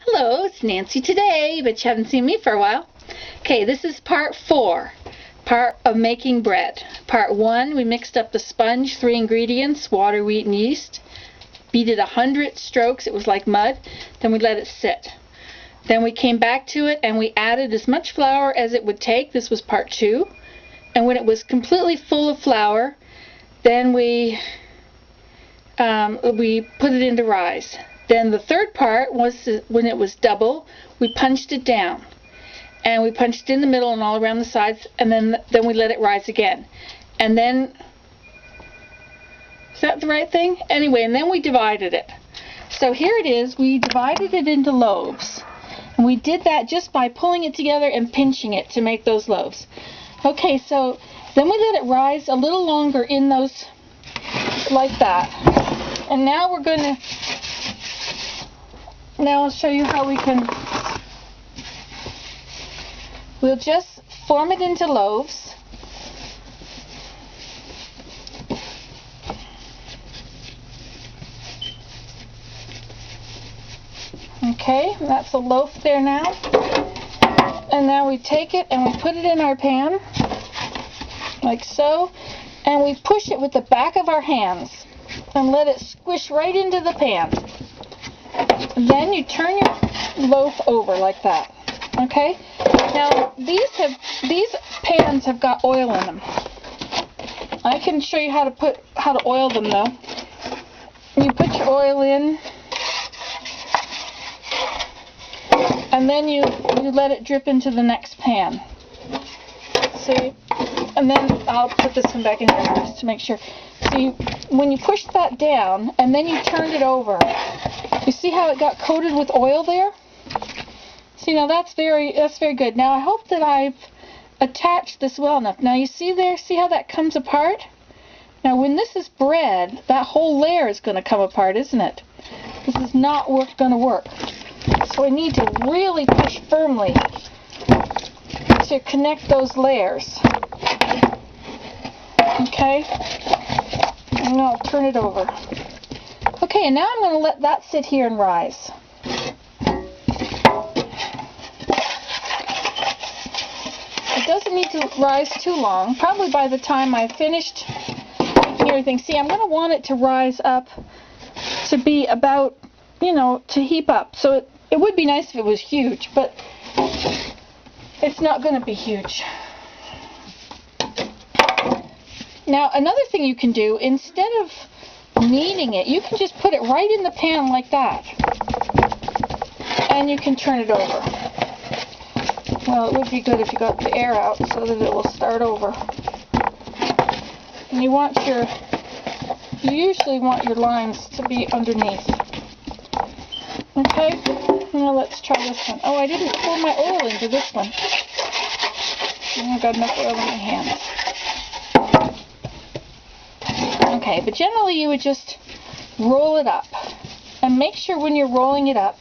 Hello, it's Nancy today, but you haven't seen me for a while. Okay, this is part 4, part of making bread. Part 1, we mixed up the sponge, 3 ingredients, water, wheat, and yeast. Beat it 100 strokes, it was like mud. Then we let it sit. Then we came back to it and we added as much flour as it would take. This was part 2. And when it was completely full of flour, then we put it into rise. Then the third part was when it was double, we punched it down. And we punched it in the middle and all around the sides, and then we let it rise again. And then, is that the right thing? Anyway, and then we divided it. So here it is, we divided it into loaves. And we did that just by pulling it together and pinching it to make those loaves. Okay, so then we let it rise a little longer in those, like that. And now we're going to, now I'll show you how we can, we'll just form it into loaves. Okay, that's a loaf there now. And now we take it and we put it in our pan, like so, and we push it with the back of our hands and let it squish right into the pan. Then you turn your loaf over like that. Okay? Now these pans have got oil in them. I can show you how to oil them though. You put your oil in, and then you let it drip into the next pan. See? And then I'll put this one back in here just to make sure. See, when you push that down and then you turn it over, you see how it got coated with oil there? See, now that's very good. Now I hope that I've attached this well enough. Now you see there, see how that comes apart? Now when this is bread, that whole layer is going to come apart, isn't it? This is not going to work. So I need to really push firmly to connect those layers. Okay? And now I'll turn it over. Okay, and now I'm going to let that sit here and rise. It doesn't need to rise too long. Probably by the time I've finished making everything. See, I'm going to want it to rise up to be about, to heap up. So it would be nice if it was huge, but it's not going to be huge. Now, another thing you can do, instead of kneading it, you can just put it right in the pan like that. And you can turn it over. Well, it would be good if you got the air out so that it will start over. And you usually want your lines to be underneath. Okay, now let's try this one. Oh, I didn't pour my oil into this one. I've got enough oil in my hands. Okay, but generally you would just roll it up. And make sure when you're rolling it up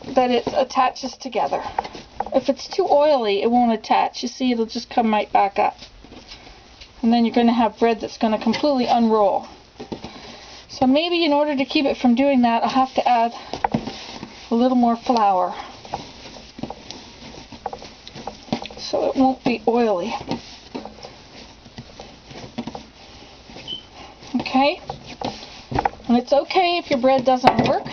that it attaches together. If it's too oily, it won't attach. You see, it'll just come right back up. And then you're going to have bread that's going to completely unroll. So maybe in order to keep it from doing that, I'll have to add a little more flour, so it won't be oily. Okay? And it's okay if your bread doesn't work.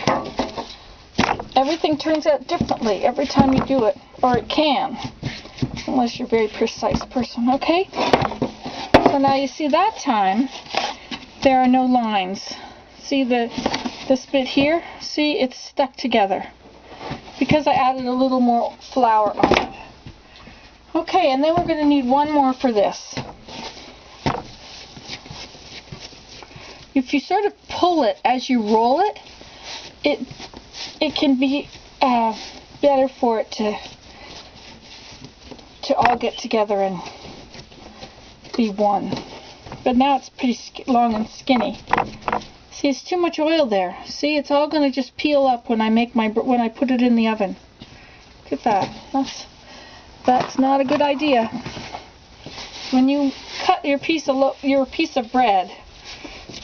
Everything turns out differently every time you do it, or it can, unless you're a very precise person. Okay? So now you see that time there are no lines. See this bit here? See, it's stuck together because I added a little more flour on it. Okay, and then we're going to need one more for this. If you sort of pull it as you roll it, it can be better for it to all get together and be one. But now it's pretty long and skinny. See, it's too much oil there. See, it's all going to just peel up when I put it in the oven. Look at that. That's not a good idea. When you cut your piece of bread,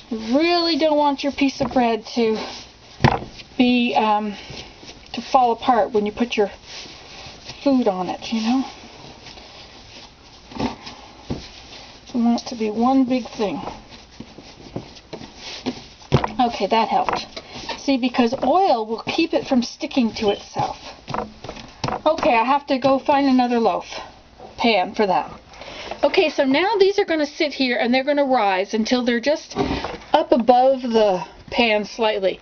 you really don't want your piece of bread to fall apart when you put your food on it, you know. We want it to be one big thing. Okay, that helped. See, because oil will keep it from sticking to itself. Okay, I have to go find another loaf pan for that. Okay, so now these are going to sit here and they're going to rise until they're just up above the pan slightly.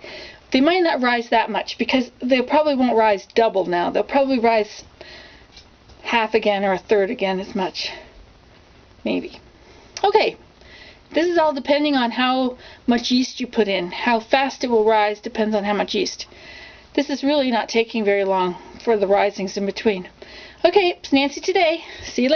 They might not rise that much because they probably won't rise double now. They'll probably rise half again or a third again as much. Maybe. Okay, this is all depending on how much yeast you put in. How fast it will rise depends on how much yeast. This is really not taking very long for the risings in between. Okay, it's Nancy today. See you later.